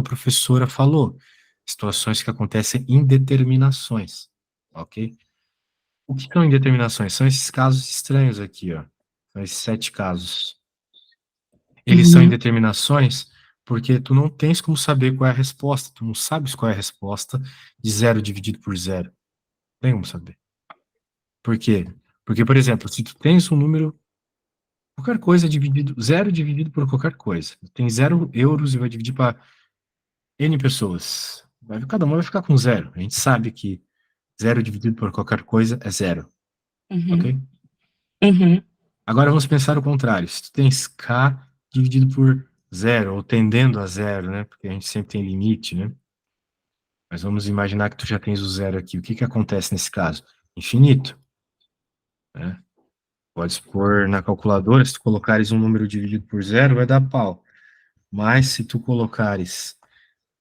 a professora falou, situações que acontecem indeterminações, ok? O que são indeterminações? São esses casos estranhos aqui, ó. São esses 7 casos. Eles são indeterminações porque tu não tens como saber qual é a resposta. Tu não sabes qual é a resposta de 0 dividido por 0. Tem como saber. Por quê? Porque, por exemplo, se tu tens um número, qualquer coisa dividido, 0 dividido por qualquer coisa. Tem 0 euros e vai dividir para N pessoas. Cada uma vai ficar com 0. A gente sabe que 0 dividido por qualquer coisa é 0. Ok? Agora vamos pensar o contrário. Se tu tens K dividido por 0, ou tendendo a 0, né? Porque a gente sempre tem limite, né? Mas vamos imaginar que tu já tens o 0 aqui. O que acontece nesse caso? Infinito. Né? Podes pôr na calculadora, se tu colocares um número dividido por 0, vai dar pau. Mas se tu colocares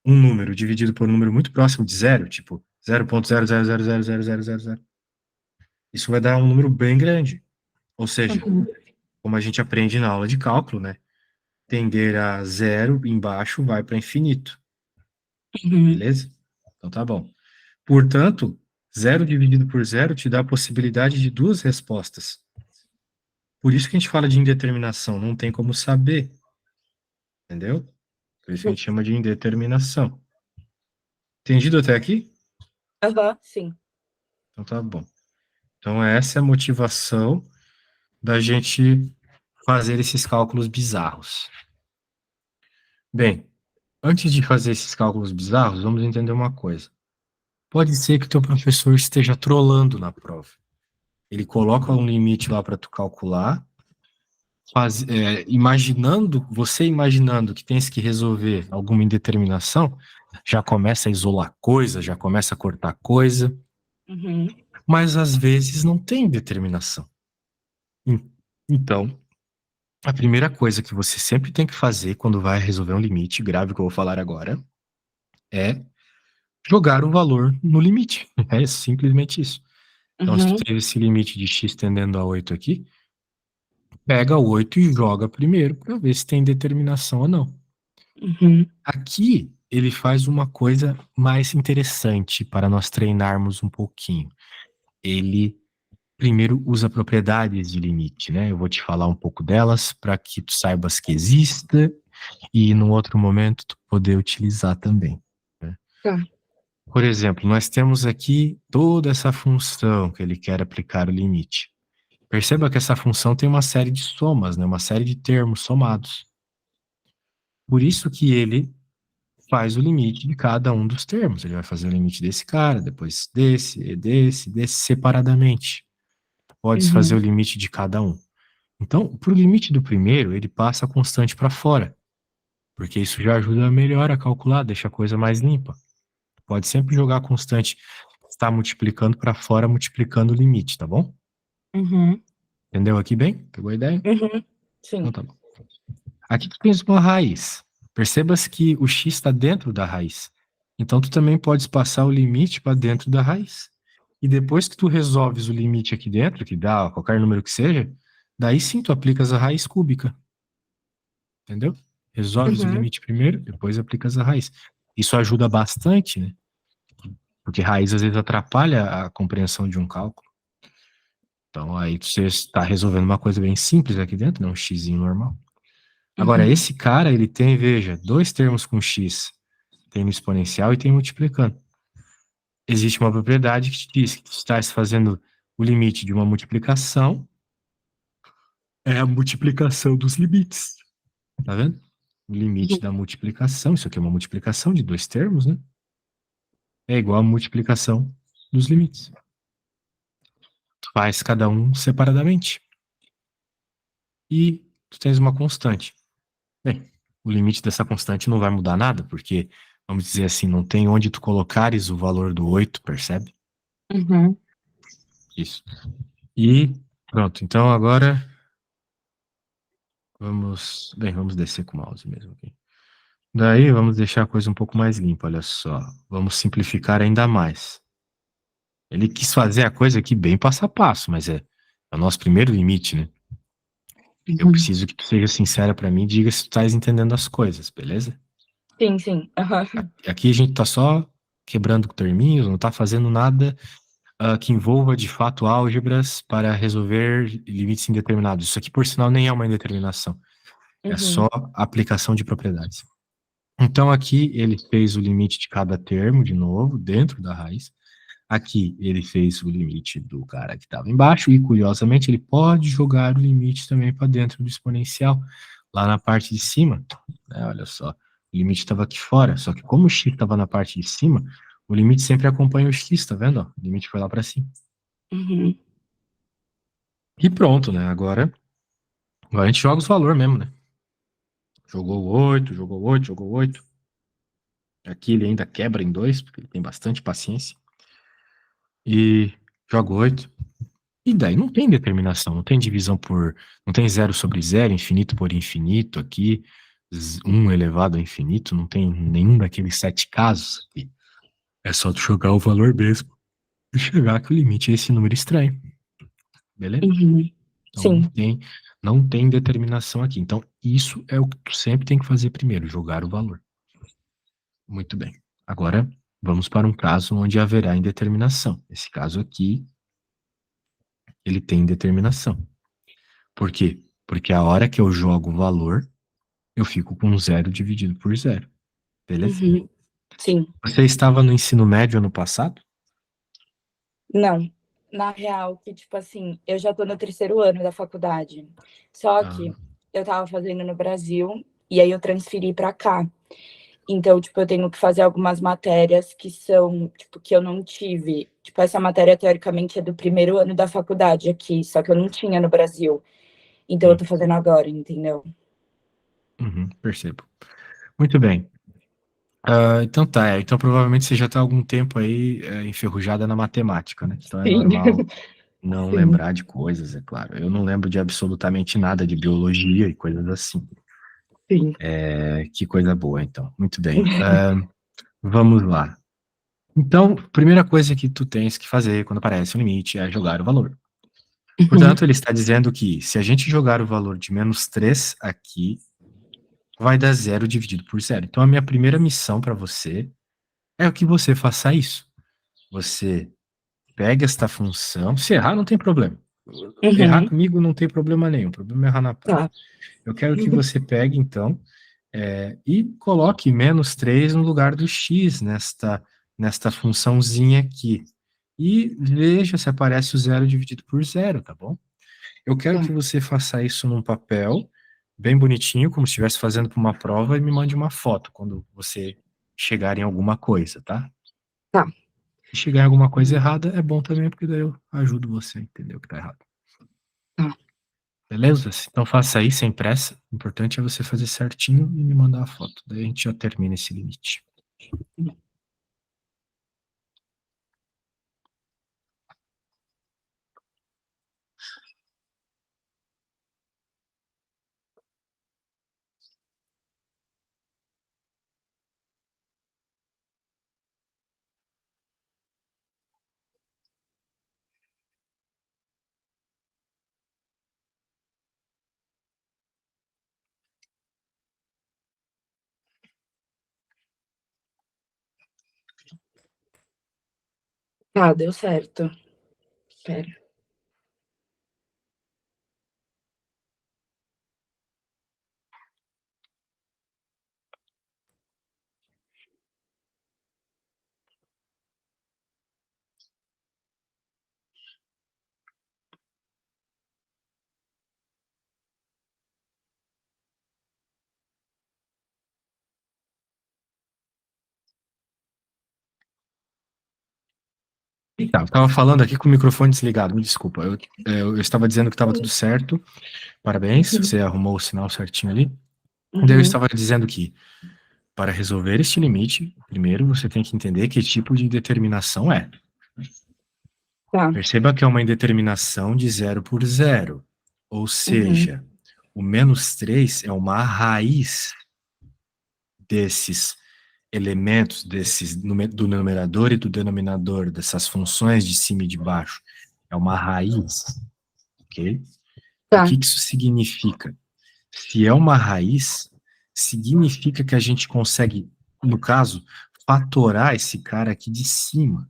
um número dividido por um número muito próximo de 0, tipo 0.0000000, isso vai dar um número bem grande. Ou seja, como a gente aprende na aula de cálculo, né? Tender a 0 embaixo vai para infinito. Beleza? Então tá bom. Portanto, 0 dividido por 0 te dá a possibilidade de 2 respostas. Por isso que a gente fala de indeterminação, não tem como saber. Entendeu? Por isso que a gente chama de indeterminação. Entendido até aqui? Sim. Então tá bom. Então essa é a motivação da gente fazer esses cálculos bizarros. Bem, antes de fazer esses cálculos bizarros, vamos entender uma coisa. Pode ser que o teu professor esteja trolando na prova. Ele coloca um limite lá para tu calcular, você imaginando que tens que resolver alguma indeterminação, já começa a isolar coisa, já começa a cortar coisa, mas às vezes não tem determinação. Então, a primeira coisa que você sempre tem que fazer quando vai resolver um limite, grave que eu vou falar agora, é jogar o valor no limite. É simplesmente isso. Então, se tu teve esse limite de x tendendo a 8 aqui, pega o 8 e joga primeiro para ver se tem determinação ou não. Aqui, ele faz uma coisa mais interessante para nós treinarmos um pouquinho. Ele primeiro usa propriedades de limite, né? Eu vou te falar um pouco delas para que tu saibas que exista e num outro momento tu poder utilizar também. Né? Tá. Por exemplo, nós temos aqui toda essa função que ele quer aplicar o limite. Perceba que essa função tem uma série de somas, né? Uma série de termos somados. Por isso que ele faz o limite de cada um dos termos. Ele vai fazer o limite desse cara, depois desse separadamente. Pode fazer o limite de cada um. Então, para o limite do primeiro, ele passa a constante para fora, porque isso já ajuda melhor a calcular, deixa a coisa mais limpa. Pode sempre jogar a constante, está multiplicando para fora, multiplicando o limite, tá bom? Entendeu aqui bem? Pegou a ideia? Sim. Então tá bom. Aqui tu tens uma raiz. Percebas que o x está dentro da raiz. Então tu também podes passar o limite para dentro da raiz. E depois que tu resolves o limite aqui dentro, que dá qualquer número que seja, daí sim tu aplicas a raiz cúbica. Entendeu? Resolves o limite primeiro, depois aplicas a raiz. Isso ajuda bastante, né? Porque raiz às vezes atrapalha a compreensão de um cálculo. Então aí você está resolvendo uma coisa bem simples aqui dentro, né? Um xzinho normal. Agora, esse cara, ele tem, veja, 2 termos com x. Tem no exponencial e tem multiplicando. Existe uma propriedade que te diz que tu estás fazendo o limite de uma multiplicação, é a multiplicação dos limites. Tá vendo? O limite da multiplicação, isso aqui é uma multiplicação de 2 termos, né? É igual a multiplicação dos limites. Tu faz cada um separadamente. E tu tens uma constante. Bem, o limite dessa constante não vai mudar nada, porque, vamos dizer assim, não tem onde tu colocares o valor do 8, percebe? Isso. E pronto, então agora vamos descer com o mouse mesmo aqui. Daí vamos deixar a coisa um pouco mais limpa, olha só. Vamos simplificar ainda mais. Ele quis fazer a coisa aqui bem passo a passo, mas é o nosso primeiro limite, né? Eu preciso que tu seja sincera para mim e diga se tu estás entendendo as coisas, beleza? Sim, sim. Aham. Aqui a gente está só quebrando terminhos, não está fazendo nada que envolva de fato álgebras para resolver limites indeterminados. Isso aqui, por sinal, nem é uma indeterminação, é só Uhum. aplicação de propriedades. Então, aqui ele fez o limite de cada termo, de novo, dentro da raiz. Aqui ele fez o limite do cara que estava embaixo, e curiosamente ele pode jogar o limite também para dentro do exponencial, lá na parte de cima. Né, olha só, o limite estava aqui fora, só que como o x estava na parte de cima, o limite sempre acompanha o x, tá vendo? Ó, o limite foi lá para cima. Uhum. E pronto, né? Agora a gente joga os valores mesmo, né? Jogou 8, jogou 8, jogou 8. Aqui ele ainda quebra em 2, porque ele tem bastante paciência. E joga 8. E daí não tem determinação, não tem divisão por. Não tem zero sobre zero, infinito por infinito aqui, 1 elevado a infinito, não tem nenhum daqueles 7 casos aqui. É só tu jogar o valor mesmo e chegar que o limite é esse número estranho. Beleza? Uhum. Então Sim. não tem determinação aqui. Então, isso é o que tu sempre tem que fazer primeiro, jogar o valor. Muito bem. Agora, vamos para um caso onde haverá indeterminação. Esse caso aqui, ele tem indeterminação. Por quê? Porque a hora que eu jogo o valor, eu fico com 0 dividido por 0. Beleza? Uhum. Sim. Você estava no ensino médio ano passado? Não. Na real, que, tipo assim, eu já tô no terceiro ano da faculdade. Só Ah, que eu tava fazendo no Brasil e aí eu transferi pra cá. Então, tipo, eu tenho que fazer algumas matérias que são, tipo, que eu não tive. Tipo, essa matéria, teoricamente, é do primeiro ano da faculdade aqui, só que eu não tinha no Brasil. Então, eu sim. tô fazendo agora, entendeu? Uhum, percebo. Muito bem. Então tá, então provavelmente você já está há algum tempo aí enferrujada na matemática, né? Então é Sim. normal não Sim. lembrar de coisas, é claro. Eu não lembro de absolutamente nada de biologia e coisas assim. Sim. Que coisa boa, então. Muito bem. Vamos lá. Então, primeira coisa que tu tens que fazer quando aparece o limite é jogar o valor. Uhum. Portanto, ele está dizendo que se a gente jogar o valor de menos 3 aqui, vai dar 0 dividido por 0. Então, a minha primeira missão para você é que você faça isso. Você pega esta função, se errar não tem problema. Errar Uhum. comigo não tem problema nenhum, o problema é errar na prática. Tá. Eu quero que você pegue, então, e coloque menos 3 no lugar do x nesta funçãozinha aqui. E veja se aparece o 0 dividido por 0, tá bom? Eu quero Tá. que você faça isso num papel bem bonitinho, como se estivesse fazendo para uma prova, e me mande uma foto quando você chegar em alguma coisa, tá? Tá. Se chegar em alguma coisa errada, é bom também, porque daí eu ajudo você a entender o que tá errado. Tá. Beleza? Então faça aí sem pressa. O importante é você fazer certinho e me mandar a foto. Daí a gente já termina esse limite. Tá, deu certo. Espera. Tá, eu estava falando aqui com o microfone desligado, me desculpa. Eu estava dizendo que estava tudo certo. Parabéns, Uhum. você arrumou o sinal certinho ali. Daí eu Uhum. estava dizendo que, para resolver este limite, primeiro você tem que entender que tipo de indeterminação é. Tá. Perceba que é uma indeterminação de 0 por 0. Ou Uhum. seja, o menos 3 é uma raiz desses elementos, do numerador e do denominador, dessas funções de cima e de baixo. É uma raiz, ok? O Tá. que isso significa? Se é uma raiz, significa que a gente consegue, no caso, fatorar esse cara aqui de cima.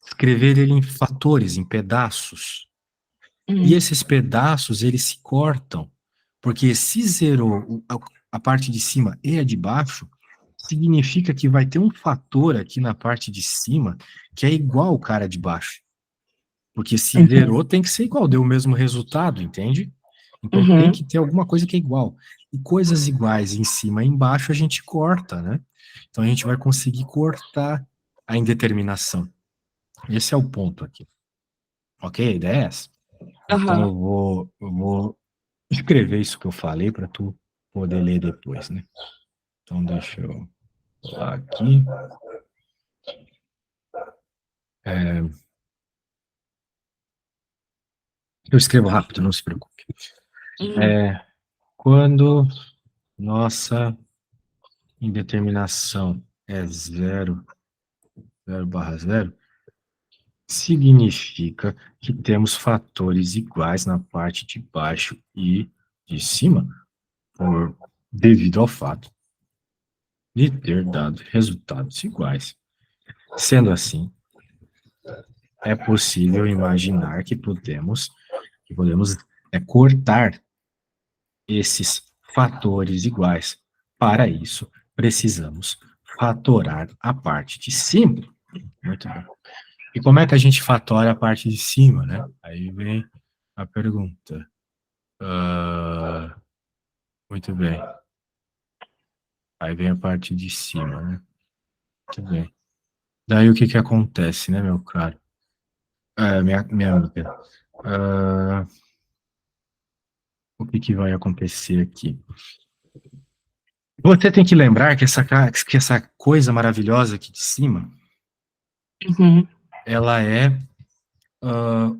Escrever ele em fatores, em pedaços. E esses pedaços, eles se cortam, porque se zerou a parte de cima e a de baixo, significa que vai ter um fator aqui na parte de cima que é igual ao cara de baixo. Porque se zerou, tem que ser igual, deu o mesmo resultado, entende? Então tem que ter alguma coisa que é igual. E coisas iguais em cima e embaixo a gente corta, né? Então a gente vai conseguir cortar a indeterminação. Esse é o ponto aqui. Ok? A ideia é essa. Então eu vou escrever isso que eu falei para tu poder ler depois, né? Então deixa eu lá aqui. Eu escrevo rápido, não se preocupe. Quando nossa indeterminação é 0/0, significa que temos fatores iguais na parte de baixo e de cima, devido ao fato de ter dado resultados iguais. Sendo assim, é possível imaginar que podemos cortar esses fatores iguais. Para isso, precisamos fatorar a parte de cima. Muito bem. E como é que a gente fatora a parte de cima, né? Aí vem a pergunta. Muito bem. Aí vem a parte de cima, né? Muito bem. Daí o que que acontece, né, meu caro? Minha amiga. O que que vai acontecer aqui? Você tem que lembrar que essa coisa maravilhosa aqui de cima, ela é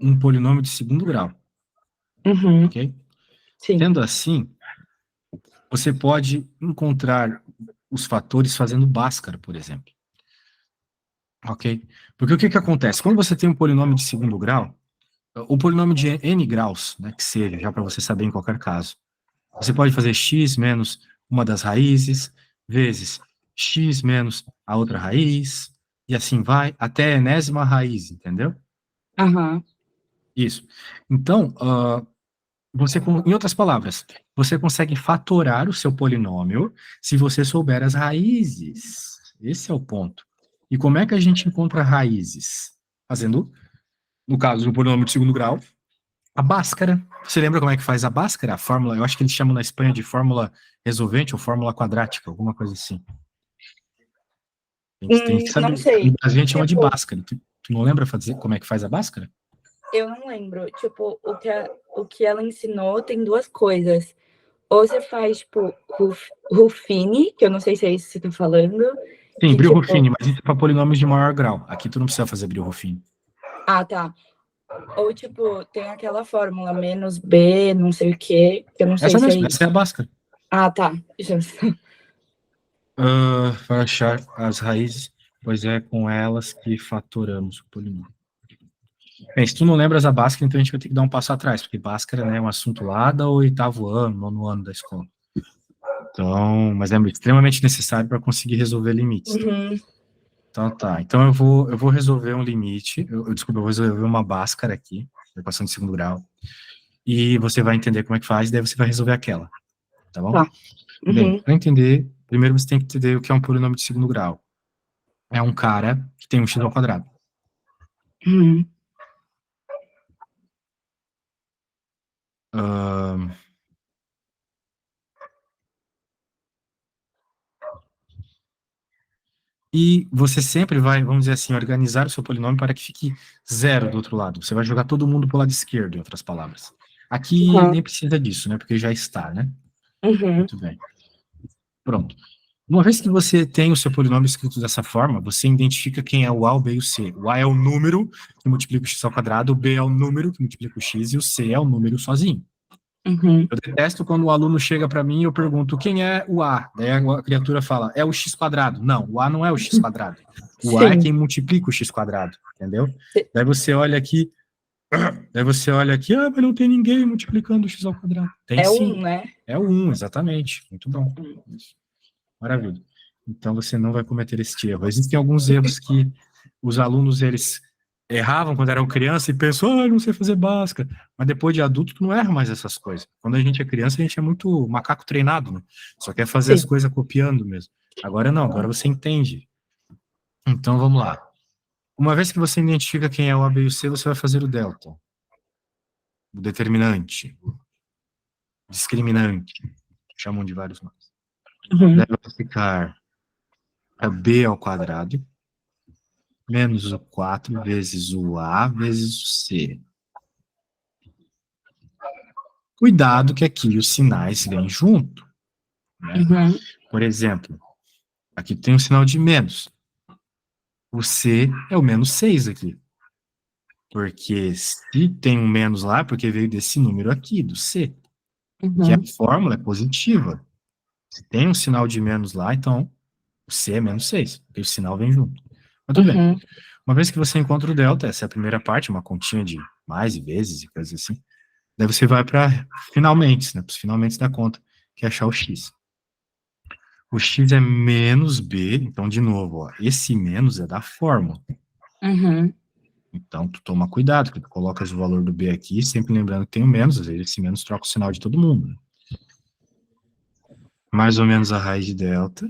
um polinômio de segundo grau. Ok? Sim. Sendo assim, você pode encontrar os fatores fazendo Bhaskara, por exemplo. Ok? Porque o que que acontece? Quando você tem um polinômio de segundo grau, o polinômio de n graus, né, que seja, já para você saber em qualquer caso, você pode fazer x menos uma das raízes, vezes x menos a outra raiz, e assim vai, até a enésima raiz, entendeu? Isso. Então, em outras palavras, você consegue fatorar o seu polinômio se você souber as raízes. Esse é o ponto. E como é que a gente encontra raízes? Fazendo, no caso do polinômio de segundo grau, a Bhaskara. Você lembra como é que faz a Bhaskara? A fórmula, eu acho que eles chamam na Espanha de fórmula resolvente ou fórmula quadrática, alguma coisa assim. A gente tem que saber. Não sei. A gente chama de Tipo, Bhaskara. Tu não lembra fazer como é que faz a Bhaskara? eu não lembro. Tipo, o que ela ensinou tem duas coisas. Ou você faz, tipo, Ruffini, que eu não sei se é isso que você tá falando. Sim, Que, Brillouin, mas isso é para polinômios de maior grau. Aqui tu não precisa fazer Brillouin. tá. Ou, tipo, tem aquela fórmula menos B, não sei o quê, que eu não sei Essa se é mesmo, isso. essa é a Bhaskara. Tá. Para achar as raízes, pois é com elas que fatoramos o polinômio. Bem, se tu não lembras a Bhaskara, então a gente vai ter que dar um passo atrás, porque Bhaskara, né, é um assunto lá do 8º ano, 9º ano da escola. Então, mas é extremamente necessário para conseguir resolver limites. Então tá, então eu vou resolver um limite, desculpa, eu vou resolver uma Bhaskara aqui, equação de segundo grau, e você vai entender como é que faz, daí você vai resolver aquela, tá bom? Tá. Bem, para entender, primeiro você tem que entender o que é um polinômio de segundo grau. É um cara que tem um x ao quadrado. E você sempre vai, vamos dizer assim, organizar o seu polinômio para que fique zero do outro lado. Você vai jogar todo mundo para o lado esquerdo, em outras palavras. Aqui nem precisa disso, né? Porque já está, né? Muito bem. Pronto. Uma vez que você tem o seu polinômio escrito dessa forma, você identifica quem é o A, o B e o C. O A é o número que multiplica o x ao quadrado, o B é o número que multiplica o x e o C é o número sozinho. Eu detesto quando o aluno chega para mim e eu pergunto quem é o A. Daí a criatura fala, é o x quadrado. Não, o A não é o x quadrado. O A é quem multiplica o x quadrado, entendeu? Daí você olha aqui, Daí você olha aqui, mas não tem ninguém multiplicando o x ao quadrado. Tem É sim. 1, né? É o 1, exatamente. Muito bom. Isso. Maravilha. Então você não vai cometer esse erro. Existem alguns erros que os alunos eles erravam quando eram criança e pensam, não sei fazer Bhaskara. Mas depois de adulto, tu não erra mais essas coisas. Quando a gente é criança, a gente é muito macaco treinado, né? Só quer fazer as Sim. coisas copiando mesmo. Agora não, agora você entende. Então vamos lá. Uma vez que você identifica quem é o A, B e o C, você vai fazer o delta, o determinante, o discriminante, chamam de vários nomes. Uhum. Deve ficar a B ao quadrado menos o 4 vezes o A vezes o C. Cuidado que aqui os sinais vêm junto, né? Uhum. Por exemplo, aqui tem um sinal de menos. O C é o menos 6 aqui. Porque se tem um menos lá, é porque veio desse número aqui, do C. Que a Uhum. fórmula é positiva. Se tem um sinal de menos lá, então o C é menos 6, porque o sinal vem junto. Mas tudo bem. Uhum. Uma vez que você encontra o delta, essa é a primeira parte, uma continha de mais e vezes e coisas assim. Daí você vai para finalmente, né? Para os finalmente da conta, que é achar o x. O x é menos b, então, de novo, ó, esse menos é da fórmula. Uhum. Então, tu toma cuidado, que tu colocas o valor do b aqui, sempre lembrando que tem o menos, às vezes esse menos troca o sinal de todo mundo. Né? Mais ou menos a raiz de delta.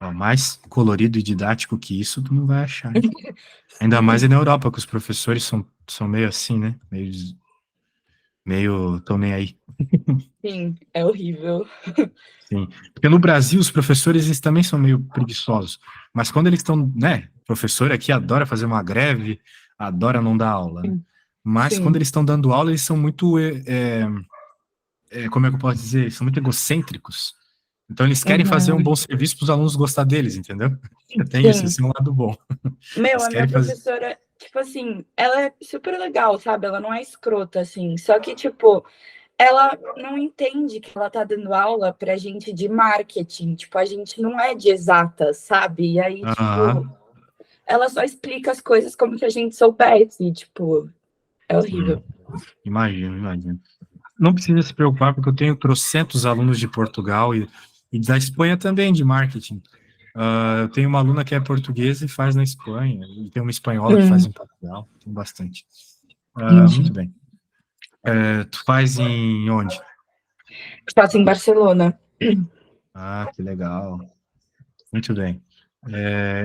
Ó, mais colorido e didático que isso, tu não vai achar. Hein? Ainda mais na Europa, que os professores são meio assim, né? Meio tão nem aí. Sim, é horrível. Sim. Porque no Brasil, os professores eles também são meio preguiçosos. Mas quando eles estão, né? O professor aqui adora fazer uma greve, adora não dar aula, né? Mas quando Sim. eles estão dando aula, eles são muito, como é que eu posso dizer? Eles são muito egocêntricos. Então eles querem fazer um Uhum. bom serviço para os alunos gostar deles, entendeu? Tem isso, Sim. esse é um lado bom. Meu, Eles a minha querem fazer. professora, tipo assim, ela é super legal, sabe? Ela não é escrota, assim. Só que, tipo, ela não entende que ela tá dando aula pra gente de marketing. Tipo, a gente não é de exatas, sabe? E aí, tipo, Aham. ela só explica as coisas como se a gente soubesse. Tipo, é Sim, horrível. imagino, imagino. Não precisa se preocupar, porque eu tenho trocentos alunos de Portugal e da Espanha também, de marketing. Eu tenho uma aluna que é portuguesa e faz na Espanha, e tem uma espanhola que faz em Portugal, tem bastante. Muito Entendi. bem. Tu faz em onde? Faço em Barcelona. Ah, que legal. Muito bem.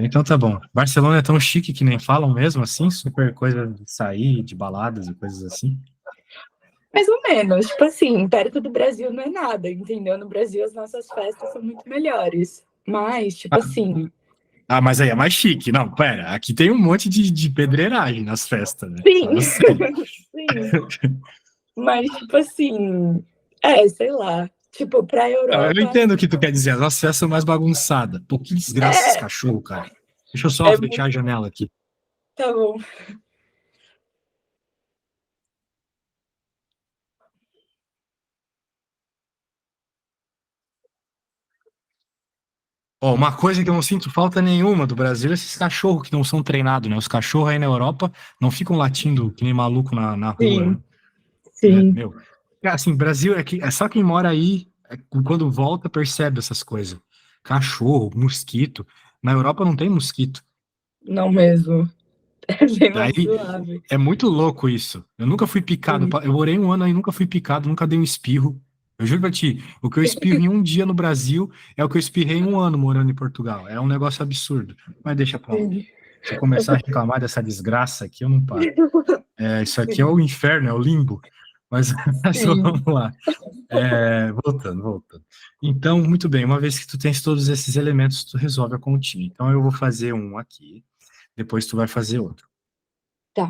Então tá bom. Barcelona é tão chique que nem falam mesmo assim? Super coisa de sair, de baladas e coisas assim? Mais ou menos. Tipo assim, perto do Brasil não é nada, entendeu? No Brasil as nossas festas são muito melhores. Mas, tipo assim, Mas aí é mais chique. Não, pera, aqui tem um monte de pedreiragem nas festas, né? sim, Fala sério. sim. Mas, tipo assim, sei lá. Tipo, pra Eu Europa, entendo o que tu quer dizer. As nossas festas são mais bagunçadas. Pô, que desgraça esses é, cachorros, cara. Deixa eu só é fechar muito. a janela aqui. Tá bom. Ó, uma coisa que eu não sinto falta nenhuma do Brasil é esses cachorros que não são treinados, né? Os cachorros aí na Europa não ficam latindo que nem maluco na rua, né? Sim, sim. Meu. Assim, Brasil é só quem mora aí, quando volta, percebe essas coisas. Cachorro, mosquito. Na Europa não tem mosquito. Não mesmo. É bem mais Daí suave. é muito louco isso. Eu nunca fui picado. Sim. Eu morei um ano aí, nunca fui picado, nunca dei um espirro. Eu juro pra ti, o que eu espirro em um dia no Brasil é o que eu espirrei em um ano morando em Portugal. É um negócio absurdo. Mas deixa pra lá. Sim. Se eu começar a reclamar dessa desgraça aqui, eu não paro. Isso aqui é Sim. o inferno, é o limbo. Mas, mas Sim. vamos lá. Voltando. Então, muito bem, uma vez que tu tens todos esses elementos, tu resolve a continha. Então, eu vou fazer um aqui, depois tu vai fazer outro. Tá.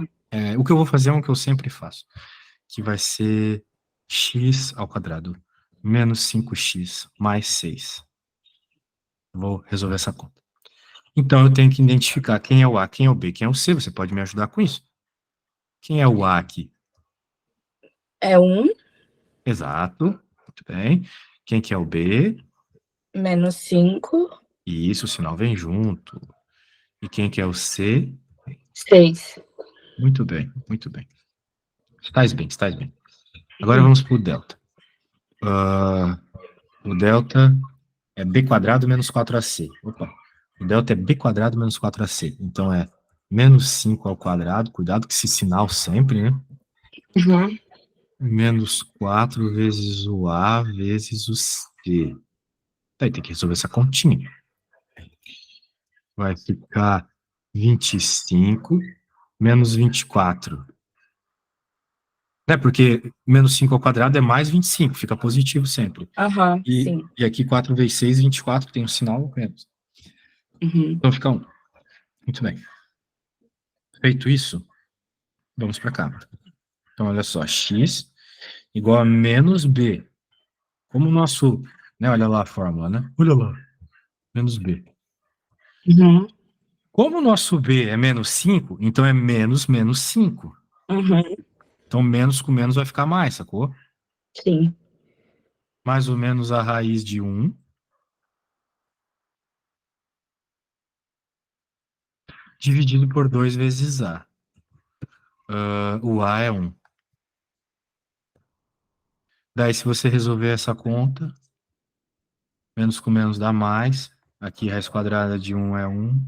O que eu vou fazer é um que eu sempre faço, que vai ser x ao quadrado menos 5x mais 6. Vou resolver essa conta. Então, eu tenho que identificar quem é o A, quem é o B, quem é o C. Você pode me ajudar com isso? Quem é o A aqui? É um Exato. Muito bem. Quem que é o B? -5, E isso, o sinal vem junto. E quem que é o C? 6. Muito bem, muito bem. Estás bem, estás bem. Agora vamos para o delta. O delta é b quadrado menos 4ac. Opa. O delta é b quadrado menos 4ac. Então é menos 5 ao quadrado. Cuidado com esse sinal sempre, né? Uhum. Menos 4 vezes o A vezes o C. Daí tem que resolver essa continha. Vai ficar 25 menos 24. Porque menos 5 ao quadrado é mais 25, fica positivo sempre. Aham, E, sim. e aqui 4 vezes 6, 24, tem um sinal menos. Uhum. Então fica 1. Muito bem. Feito isso, vamos para cá. Então, olha só, x igual a menos b. Como o nosso, né, olha lá a fórmula, né? Olha lá, menos b. Uhum. Como o nosso b é menos 5, então é menos menos 5. Uhum. Então, menos com menos vai ficar mais, sacou? Sim. Mais ou menos a raiz de 1 dividido por 2 vezes a. O a é 1. Daí, se você resolver essa conta, menos com menos dá mais. Aqui, raiz quadrada de 1 é 1.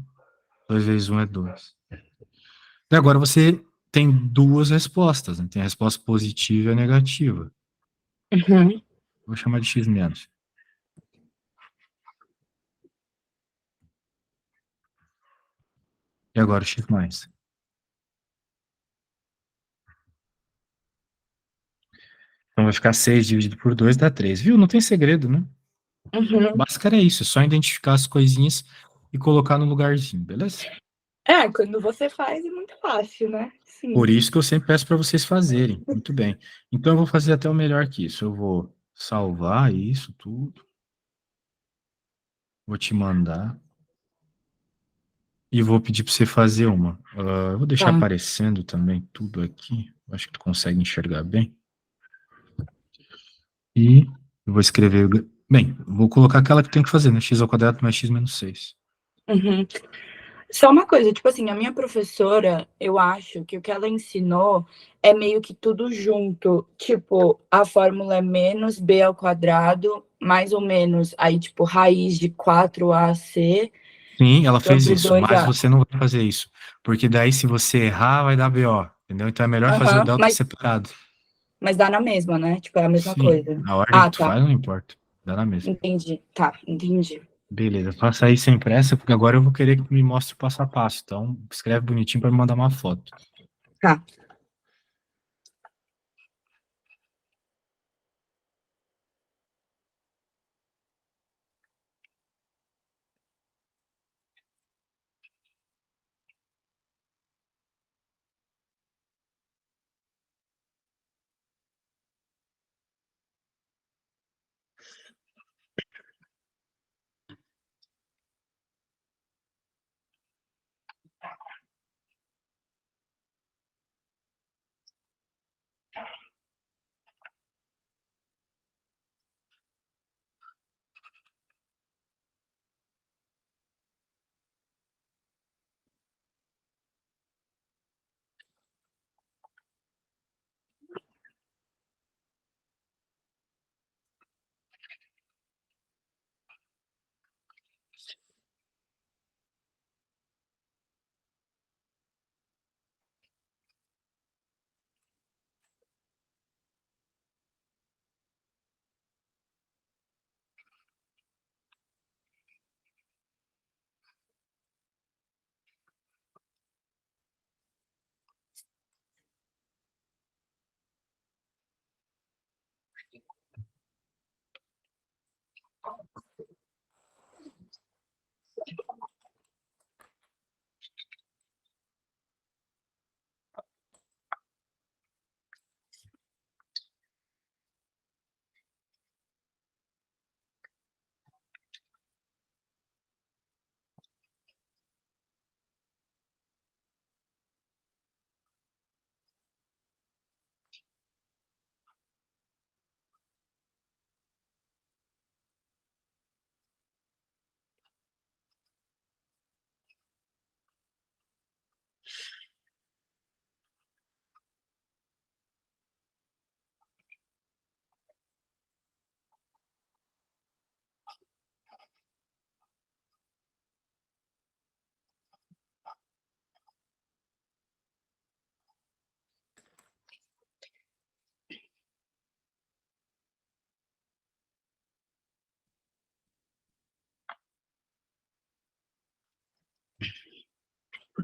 2 vezes 1 é 2. E agora você tem duas respostas, né? Tem a resposta positiva e a negativa. Uhum. Vou chamar de x menos. E agora o x mais. Então vai ficar 6 dividido por 2 dá 3. Viu? Não tem segredo, né? O Uhum. básico era isso, é só identificar as coisinhas e colocar no lugarzinho, beleza? É, quando você faz é muito fácil, né? Por Simples. isso que eu sempre peço para vocês fazerem. Muito bem. Então eu vou fazer até o melhor que isso. Eu vou salvar isso tudo. Vou te mandar. E vou pedir para você fazer uma. Eu vou deixar Tá. aparecendo também tudo aqui. Acho que tu consegue enxergar bem. E eu vou escrever. Bem, vou colocar aquela que tem que fazer, né? X ao quadrado mais x menos 6. Uhum. Só uma coisa, tipo assim, a minha professora, eu acho que o que ela ensinou é meio que tudo junto. Tipo, a fórmula é menos b ao quadrado, mais ou menos, aí, tipo, raiz de 4ac Sim, ela fez sobre isso, mas 2a. você não vai fazer isso. Porque daí, se você errar, vai dar BO. Entendeu? Então é melhor fazer o Aham, delta separado. mas dá na mesma, né? Tipo, é a mesma Sim, coisa. a ordem que Ah, tu tá. faz não importa. Dá na mesma. Entendi. Tá, entendi. Beleza, faça aí sem pressa, porque agora eu vou querer que tu me mostre o passo a passo. Então, escreve bonitinho para me mandar uma foto. Tá.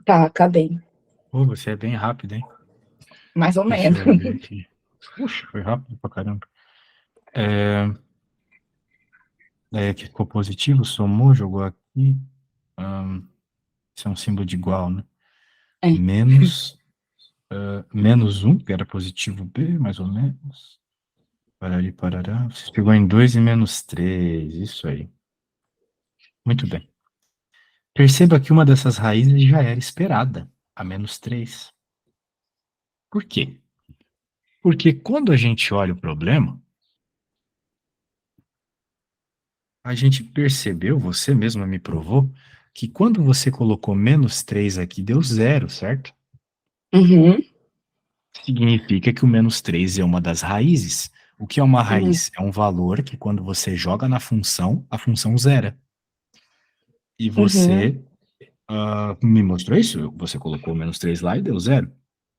Tá, acabei. Pô, você é bem rápido, hein? Mais ou Deixa menos. eu ver aqui. Puxa, foi rápido pra caramba. Daí aqui ficou positivo, somou, jogou aqui. Isso é um símbolo de igual, né? É. Menos 1, que era positivo B, mais ou menos. Parari, parará. Você pegou em 2 e menos 3. Isso aí. Muito bem. Perceba que uma dessas raízes já era esperada, a menos 3. Por quê? Porque quando a gente olha o problema, a gente percebeu, você mesma me provou, que quando você colocou menos 3 aqui, deu zero, certo? Uhum, Significa que o menos 3 é uma das raízes. O que é uma uhum, raiz? É um valor que quando você joga na função, a função zera. E uhum, você me mostrou isso? Você colocou o menos 3 lá e deu zero.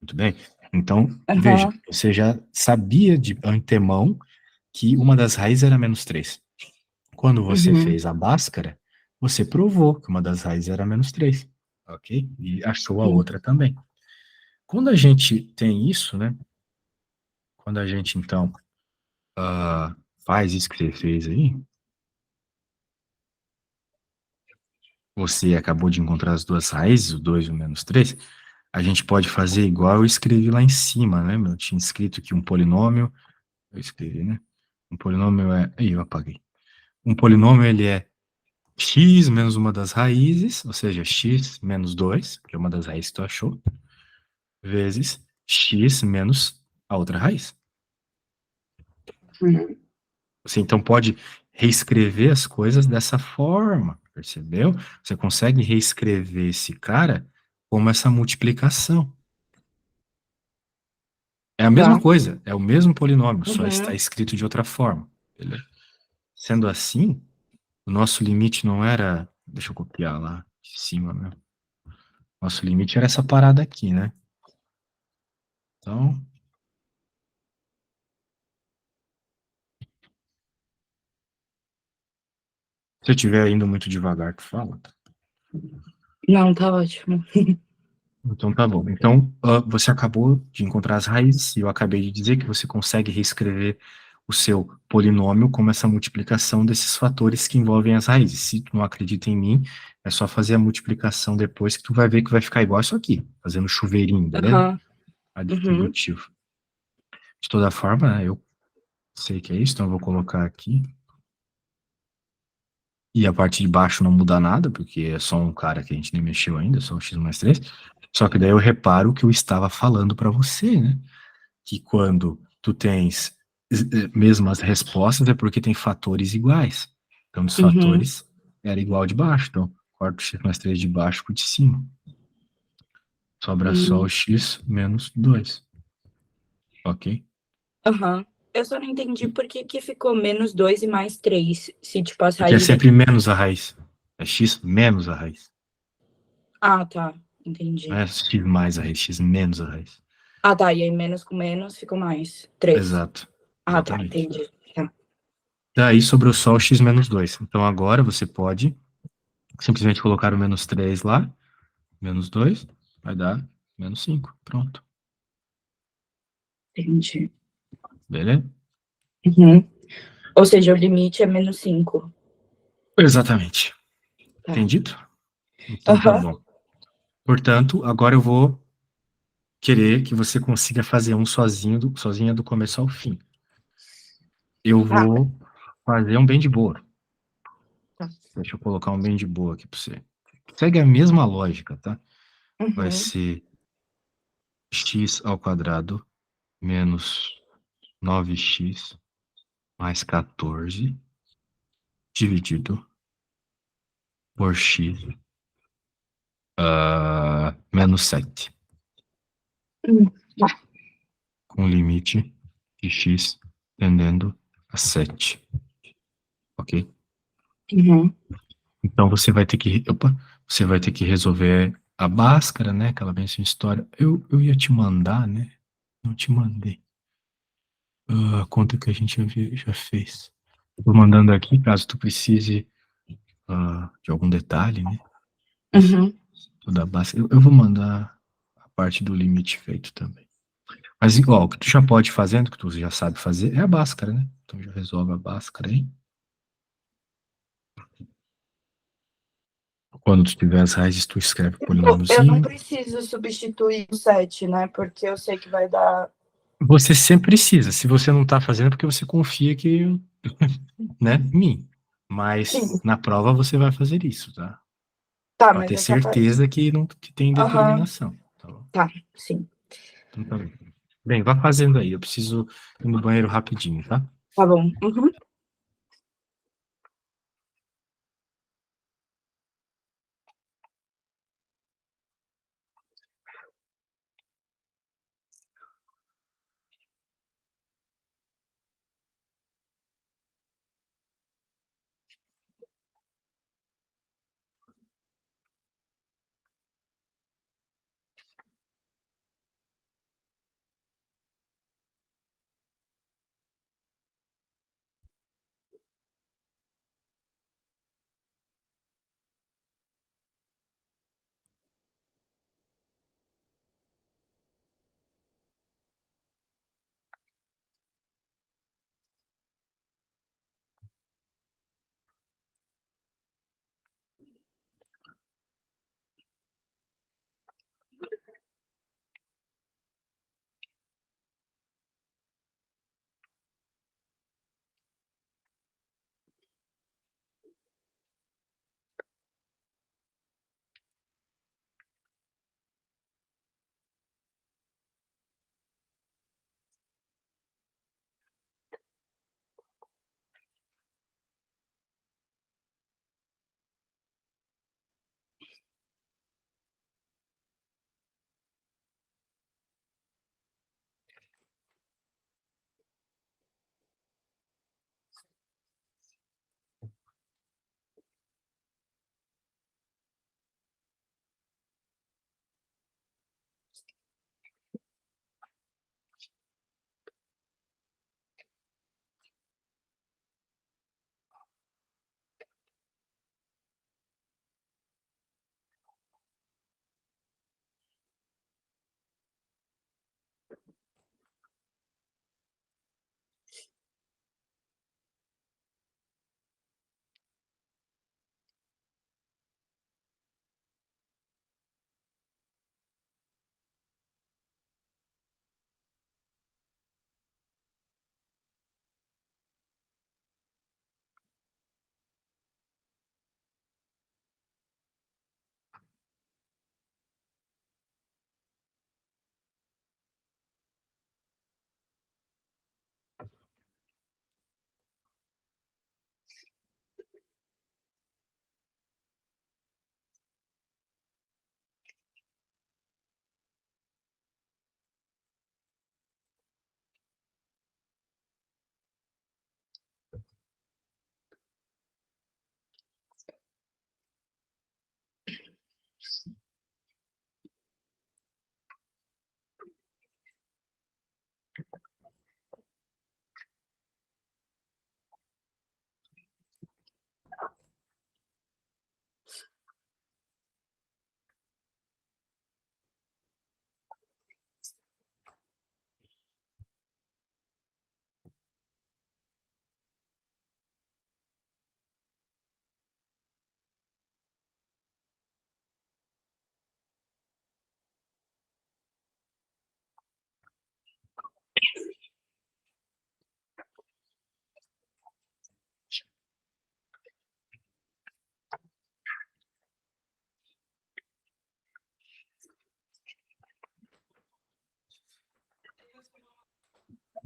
Muito bem. Então, veja, uhum, você já sabia de antemão que uma das raízes era menos 3. Quando você uhum, fez a Bhaskara, você provou que uma das raízes era menos 3, ok? E achou a sim. outra também. Quando a gente tem isso, né? Quando a gente, então, faz isso que você fez aí, você acabou de encontrar as duas raízes, o 2 e o menos 3, a gente pode fazer igual eu escrevi lá em cima, né? Eu tinha escrito aqui um polinômio, eu escrevi, né? Um polinômio é... Ih, eu apaguei. Um polinômio, ele é x menos uma das raízes, ou seja, x menos 2, que é uma das raízes que tu achou, vezes x menos a outra raiz. Uhum. Você então pode reescrever as coisas dessa forma, percebeu? Você consegue reescrever esse cara como essa multiplicação. É a mesma Tá. coisa, é o mesmo polinômio, só está Uhum. escrito de outra forma. Beleza? Sendo assim, o nosso limite não era. Deixa eu copiar lá de cima, né? Nosso limite era essa parada aqui, né? Então, se eu estiver indo muito devagar, tu fala, tá? Não, tá ótimo. Então tá bom. Então, você acabou de encontrar as raízes, e eu acabei de dizer que você consegue reescrever o seu polinômio como essa multiplicação desses fatores que envolvem as raízes. Se tu não acredita em mim, é só fazer a multiplicação depois que tu vai ver que vai ficar igual isso aqui, fazendo chuveirinho, beleza? Aham. Uhum. Adtributivo. De toda forma, né, eu sei que é isso, então eu vou colocar aqui. E a parte de baixo não muda nada, porque é só um cara que a gente nem mexeu ainda, só um x mais 3. Só que daí eu reparo que eu estava falando para você, né? Que quando tu tens mesmas respostas é porque tem fatores iguais. Então, os Uhum. fatores era igual de baixo. Então, corta o x mais 3 de baixo com o de cima. Sobra só o Uhum. x menos 2. Ok? Aham. Eu só não entendi por que que ficou menos 2 e mais 3 se, tipo, as Porque é raízes... sempre menos a raiz. É x menos a raiz. Ah, tá. Não Entendi. é x mais a raiz, x menos a raiz. Ah, tá. E aí menos com menos ficou mais. 3. Exato. Ah, tá. Exatamente. Entendi. Tá. Daí sobrou só o x menos 2. Então agora você pode simplesmente colocar o menos 3 lá, menos 2, vai dar menos 5. Pronto. Entendi. Beleza? Uhum. Ou seja, o limite é menos 5. Exatamente. Tá. Entendido? Então tá Aham. bom. Portanto, agora eu vou querer que você consiga fazer um sozinho, sozinha do começo ao fim. Eu Tá. vou fazer um bem de boa. Tá. Deixa eu colocar um bem de boa aqui para você. Segue a mesma lógica, tá? Vai Uhum. ser x ao quadrado menos 9x mais 14 dividido por x menos 7, Tá. com limite de x tendendo a 7, ok? Uhum. Então você vai ter que resolver a Bhaskara, né? Aquela mesma história. Eu ia te mandar, né? Não te mandei. A conta que a gente já fez. Tô mandando aqui, caso tu precise de algum detalhe, né? Uhum. toda a Bhaskara. Eu vou mandar a parte do limite feito também. Mas igual, o que tu já pode ir fazendo, que tu já sabe fazer, é a Bhaskara, né? Então já resolve a Bhaskara aí. Quando tu tiver as raízes, tu escreve Eu não polinômiozinho. preciso substituir o 7, né? Porque eu sei que vai dar. Você sempre precisa. Se você não tá fazendo, é porque você confia que, né, em mim. Mas Sim, na prova você vai fazer isso, tá? tá, Pode mas ter essa parte. certeza que, não, que tem Aham, determinação. Tá bom? tá, sim. Então, tá bem. Bem, vá fazendo aí. Eu preciso ir no banheiro rapidinho, tá? Tá bom. Uhum.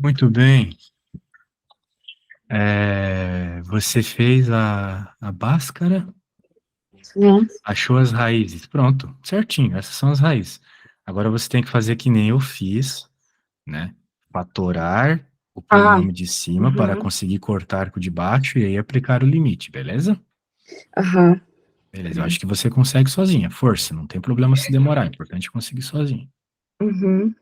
Muito bem. Você fez a Bhaskara, Sim. achou as raízes. Pronto, certinho. Essas são as raízes. Agora você tem que fazer que nem eu fiz, né? Fatorar o Ah, polinômio de cima para uhum. conseguir cortar com o de baixo e aí aplicar o limite, beleza? Aham. Beleza, eu acho que você consegue sozinha. Força, não tem problema se demorar. É importante conseguir sozinho. Uhum.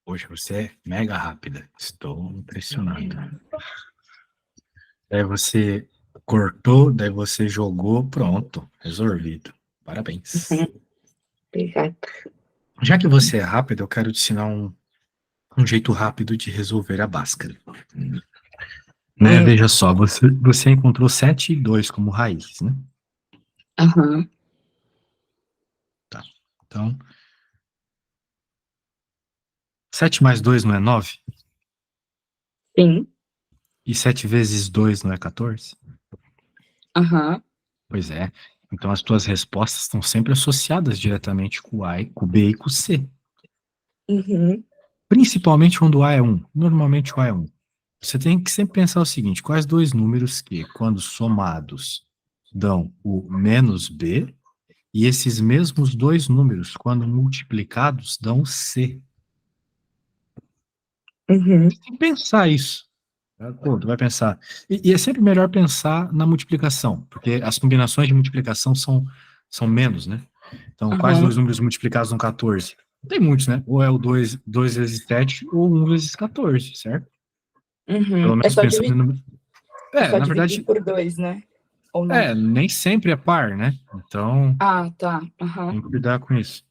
Hoje você é mega rápida. Estou impressionado. Daí você cortou, daí você jogou, pronto, resolvido. Parabéns. Obrigada. Já que você é rápido, eu quero te ensinar um jeito rápido de resolver a Bhaskara. Né? Veja só, você encontrou 7 e 2 como raízes, né? Aham. Tá. Então, 7 mais 2 não é 9? Sim. E 7 vezes 2 não é 14? Aham. Pois é. Então as tuas respostas estão sempre associadas diretamente com o A, com o B e com o C. Uhum. Principalmente quando o A é 1. Normalmente o A é 1. Você tem que sempre pensar o seguinte: quais dois números que, quando somados, dão o menos B, e esses mesmos dois números, quando multiplicados, dão o C. Uhum. Você tem que pensar isso. Pô, tu vai pensar. E é sempre melhor pensar na multiplicação, porque as combinações de multiplicação são menos, né? Então, quais Aham. dois números multiplicados dão 14? Tem muitos, né? Ou é o 2 vezes 7 ou 1 vezes 14, certo? Pelo Uhum. menos pensando no número. É só Na dividir verdade, por 2, né? Ou não? nem sempre é par, né? Então, Ah, tá. Aham. tem que cuidar com isso.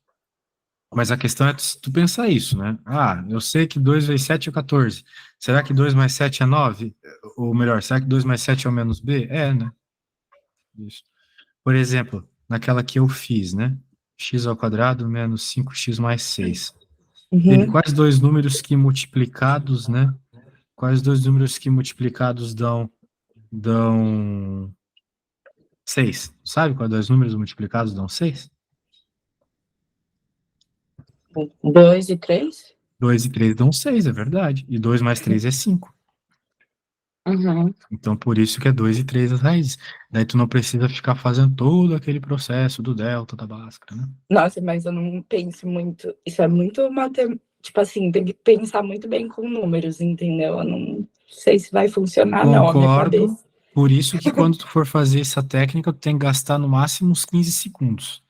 Mas a questão é tu pensar isso, né? Ah, eu sei que 2 vezes 7 é 14. Será que 2 mais 7 é 9? Ou melhor, será que 2 mais 7 é o menos B? É, né? Isso. Por exemplo, naquela que eu fiz, né? X ao quadrado menos 5x mais 6. Teve Uhum. quais dois números que multiplicados, né? Quais dois números que multiplicados dão 6? Sabe quais dois números multiplicados dão 6? 2 e 3? 2 e 3 dão 6, é verdade. E 2 mais 3 é 5. Uhum. Então, por isso que é 2 e 3 as raízes. Daí tu não precisa ficar fazendo todo aquele processo do delta, da Bhaskara, né? Nossa, mas eu não penso muito. Isso é muito tipo assim, tem que pensar muito bem com números, entendeu? Eu não sei se vai funcionar, não, a minha Concordo. cabeça. Por isso que quando tu for fazer essa técnica, tu tem que gastar no máximo uns 15 segundos.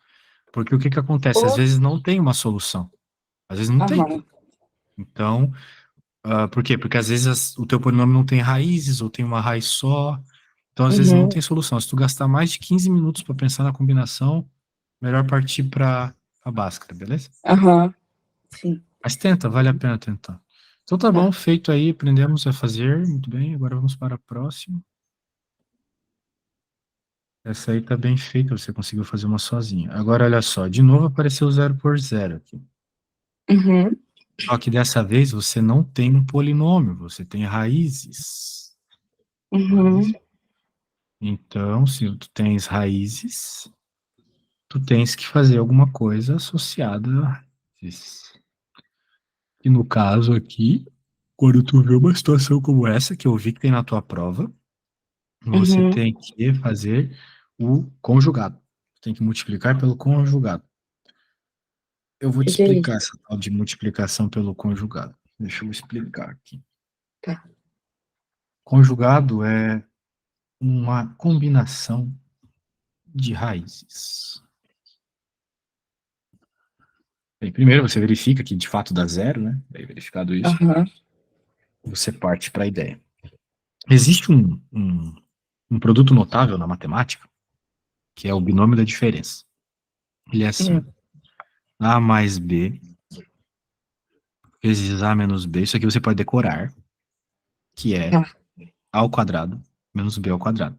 Porque o que que acontece? Às Pô, vezes não tem uma solução. Às vezes não tem. aham. Então, por quê? Porque às vezes o teu polinômio não tem raízes, ou tem uma raiz só. Então, às vezes não Uhum. tem solução. Se tu gastar mais de 15 minutos para pensar na combinação, melhor partir para a Bhaskara, beleza? Aham. Sim. Mas tenta, vale a pena tentar. Então tá bom, Tá. feito aí, aprendemos a fazer, muito bem. Agora vamos para a próxima. Essa aí tá bem feita, você conseguiu fazer uma sozinha. Agora, olha só, de novo apareceu 0 por 0 aqui. Uhum. Só que dessa vez você não tem um polinômio, você tem raízes. Uhum. Então, se tu tens raízes, tu tens que fazer alguma coisa associada a raízes. E no caso aqui, quando tu vê uma situação como essa, que eu vi que tem na tua prova, você Uhum. tem que fazer o conjugado. Tem que multiplicar pelo conjugado. Eu vou O te que que é explicar isso? essa tal de multiplicação pelo conjugado. Deixa eu explicar aqui. Tá. Conjugado é uma combinação de raízes. Bem, primeiro você verifica que de fato dá zero, né? Daí, verificado isso, Aham. você parte para a ideia. Existe um produto notável na matemática, que é o binômio da diferença. Ele é assim, ó, Hum. A mais B vezes A menos B. Isso aqui você pode decorar, que é Tá. A ao quadrado menos B ao quadrado.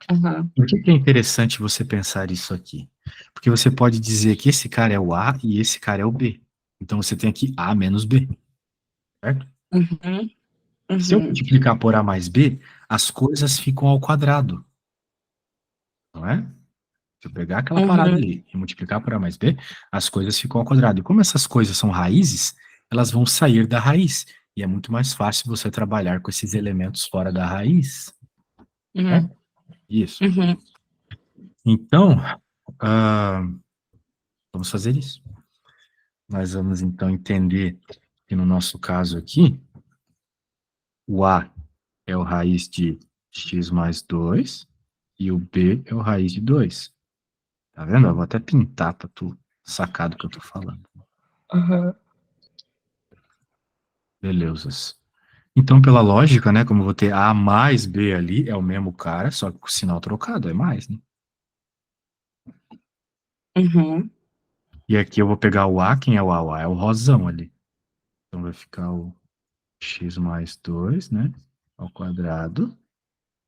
Aham. Por que é interessante você pensar isso aqui? Porque você pode dizer que esse cara é o A e esse cara é o B. Então você tem aqui A menos B, certo? Uhum. Se eu Uhum. multiplicar por A mais B, as coisas ficam ao quadrado, não é? Se eu pegar aquela parada Uhum. ali e multiplicar por A mais B, as coisas ficam ao quadrado. E como essas coisas são raízes, elas vão sair da raiz. E é muito mais fácil você trabalhar com esses elementos fora da raiz, Uhum. certo? Isso. Uhum. Então, ah, vamos fazer isso. nós vamos então entender que no nosso caso aqui, o A é o raiz de x mais 2 e o B é o raiz de 2. Tá vendo? Eu vou até pintar para tu sacar do que eu tô falando. Aham. Beleza. Então, pela lógica, né, como eu vou ter A mais B ali, é o mesmo cara, só que com o sinal trocado, é mais, né? Uhum. E aqui eu vou pegar o A, quem é o A? O A é o rosão ali. Então vai ficar o x mais 2, né, ao quadrado,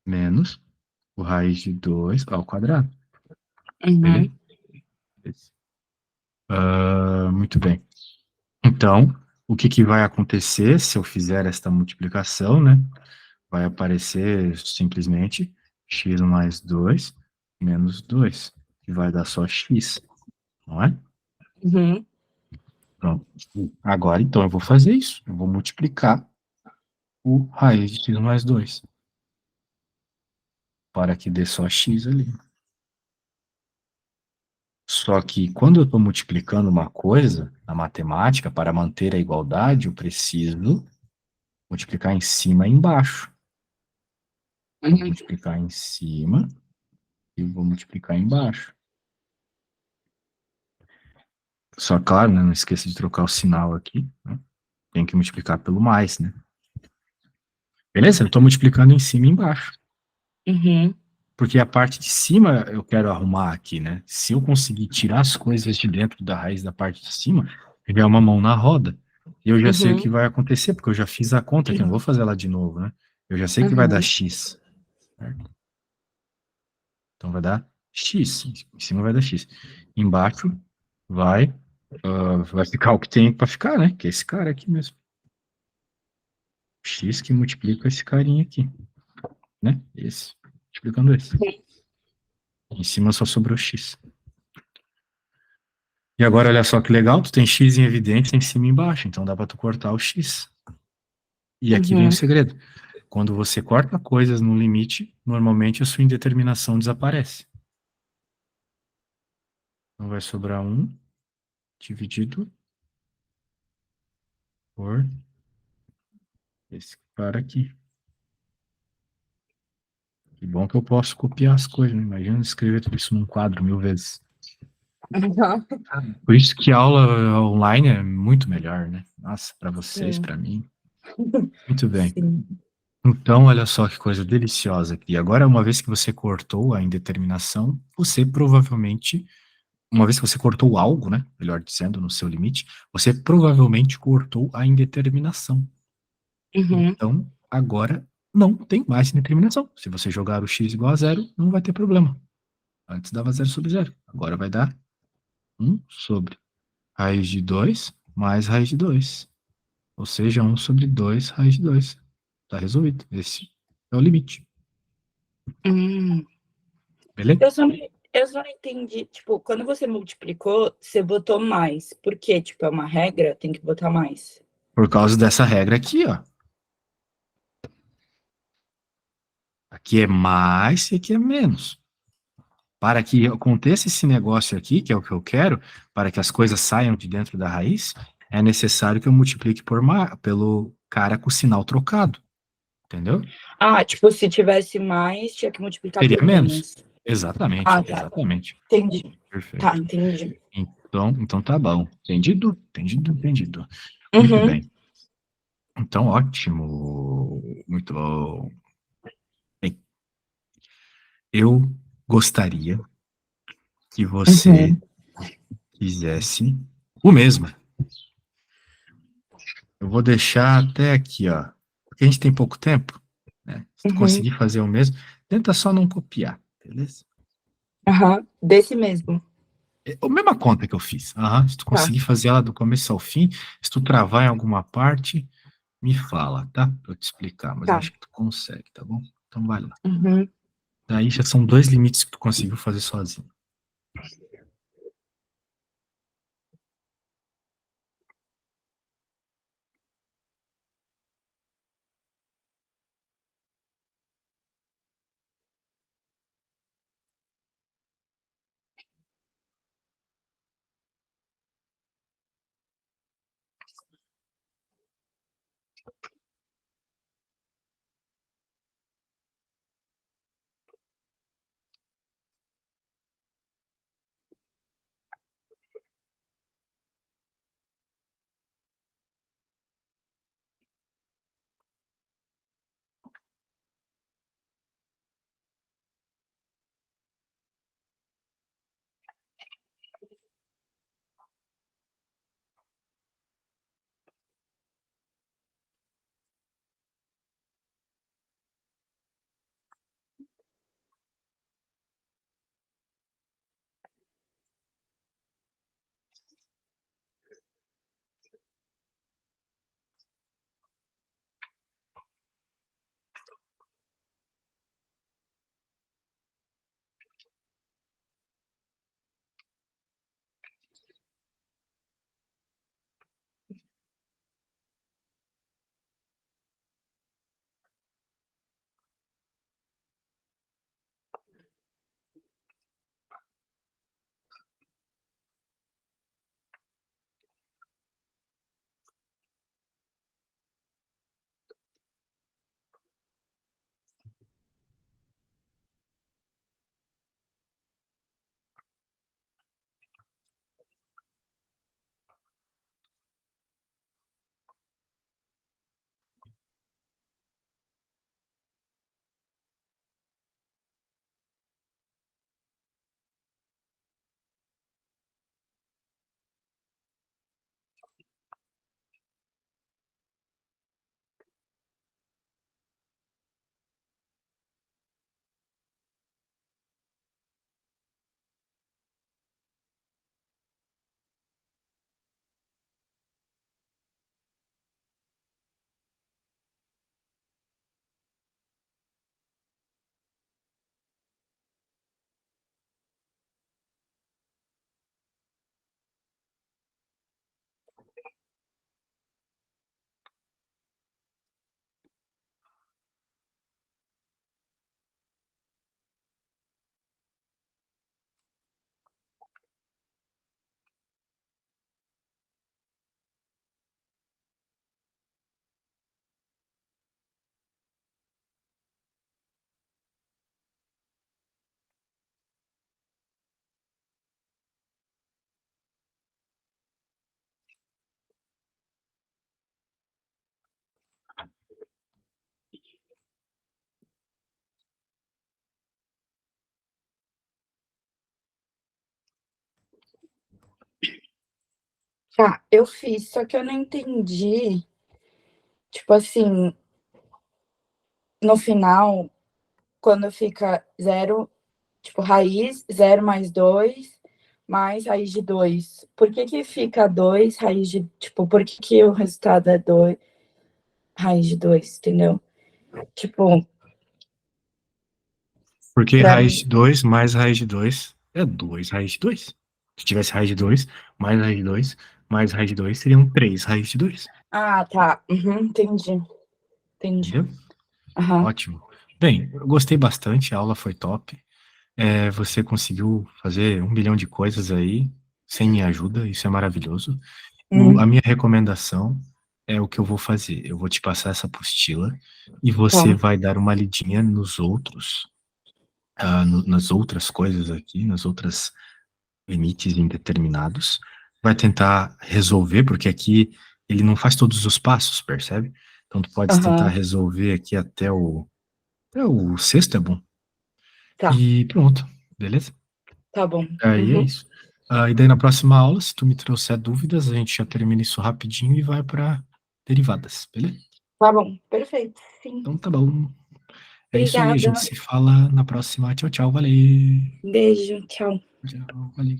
menos o raiz de 2 ao quadrado. Beleza? Uhum. Muito bem. Então, o que que vai acontecer se eu fizer esta multiplicação, né? Vai aparecer simplesmente x mais 2 menos 2, que vai dar só x, não é? Uhum. Pronto. Agora, então, eu vou fazer isso. Eu vou multiplicar o raiz de x mais 2 para que dê só x ali. Só que quando eu estou multiplicando uma coisa na matemática, para manter a igualdade, eu preciso multiplicar em cima e embaixo. Vou Uhum. multiplicar em cima e vou multiplicar embaixo. Só claro, né, não esqueça de trocar o sinal aqui, né? Tem que multiplicar pelo mais, né? Beleza? Eu estou multiplicando em cima e embaixo. Uhum. Porque a parte de cima eu quero arrumar aqui, né? Se eu conseguir tirar as coisas de dentro da raiz da parte de cima, pegar uma mão na roda, eu já sei o que Uhum. vai acontecer, porque eu já fiz a conta aqui, eu não vou fazer ela de novo, né? Eu já sei que vai dar Uhum. x, certo? Então vai dar x, em cima vai dar x. Embaixo vai, vai ficar o que tem para ficar, né? Que é esse cara aqui mesmo. X que multiplica esse carinha aqui, né? Esse, multiplicando esse. Em cima só sobrou x. E agora, olha só que legal, tu tem x em evidência em cima e embaixo, então dá para tu cortar o x. E aqui vem o Uhum. segredo. Quando você corta coisas no limite, normalmente a sua indeterminação desaparece. Então vai sobrar 1 dividido por esse cara aqui. Que bom que eu posso copiar as coisas, né? Imagina escrever tudo isso num quadro 1000 vezes. Uhum. Por isso que aula online é muito melhor, né? Nossa, para vocês, Sim. para mim. Muito bem. Sim. Então, olha só que coisa deliciosa aqui. Agora, uma vez que você cortou a indeterminação, você provavelmente, uma vez que você cortou algo, né? Melhor dizendo, no seu limite, você provavelmente cortou a indeterminação. Uhum. Então, agora não tem mais indeterminação. Se você jogar o x igual a zero, não vai ter problema. Antes dava 0/0. Agora vai dar 1 sobre raiz de 2 mais raiz de 2. Ou seja, 1 sobre 2 raiz de 2. Está resolvido. Esse é o limite. Hum. Beleza? Eu só não entendi, tipo, quando você multiplicou, você botou mais. Por quê? Tipo, é uma regra, tem que botar mais. Por causa dessa regra aqui, ó. Aqui é mais e aqui é menos. Para que aconteça esse negócio aqui, que é o que eu quero, para que as coisas saiam de dentro da raiz, é necessário que eu multiplique pelo cara com o sinal trocado. Entendeu? Ah, tipo, se tivesse mais, tinha que multiplicar Seria por menos. menos. Exatamente, Ah, tá. exatamente. Entendi. Tá, Perfeito. entendi. Então tá bom. Entendido? Entendido, entendido. Muito Uhum. bem. Então, ótimo. Muito bom. Bem, eu gostaria que você Uhum. fizesse o mesmo. Eu vou deixar até aqui, ó. Porque a gente tem pouco tempo, né? Se tu Uhum. conseguir fazer o mesmo, tenta só não copiar, beleza? Aham. Desse mesmo. É a mesma conta que eu fiz. Aham. Se tu Tá, conseguir fazer ela do começo ao fim, se tu travar em alguma parte, me fala, tá? Pra eu te explicar, mas eu tá. acho que tu consegue, tá bom? Então vai lá. Uhum. Daí já são 2 limites que tu conseguiu fazer sozinho. Tá, eu fiz, só que eu não entendi, tipo assim, no final, quando fica zero, tipo, raiz, 0 mais 2, mais raiz de 2. Por que que fica 2 raiz de, tipo, por que que o resultado é 2 raiz de 2, entendeu? Tipo, Porque pra raiz mim. de 2 mais raiz de 2 é 2 raiz de 2. Se tivesse raiz de 2 mais raiz de 2 mais raiz de 2 seriam 3 raiz de 2. Ah, tá. Uhum, entendi. Entendi. Entendeu? Aham. Ótimo. Bem, eu gostei bastante, a aula foi top. Você conseguiu fazer 1 bilhão de coisas aí sem minha ajuda, isso é maravilhoso. A Uhum. minha recomendação é o que eu vou fazer. Eu vou te passar essa apostila e Tá. você vai dar uma lidinha nos outros, nas outras coisas aqui, nas outras limites indeterminados. Vai tentar resolver, porque aqui ele não faz todos os passos, percebe? Então tu pode tentar Aham. resolver aqui até o sexto, é bom. Tá. E pronto, beleza? Tá bom. Aí é Uhum. isso. E daí na próxima aula, se tu me trouxer dúvidas, a gente já termina isso rapidinho e vai para derivadas, beleza? Tá bom. Perfeito. Sim. Então tá bom. É isso aí, a gente Obrigada. se fala na próxima. Tchau, tchau, valeu. Beijo. Tchau. Tchau, valeu.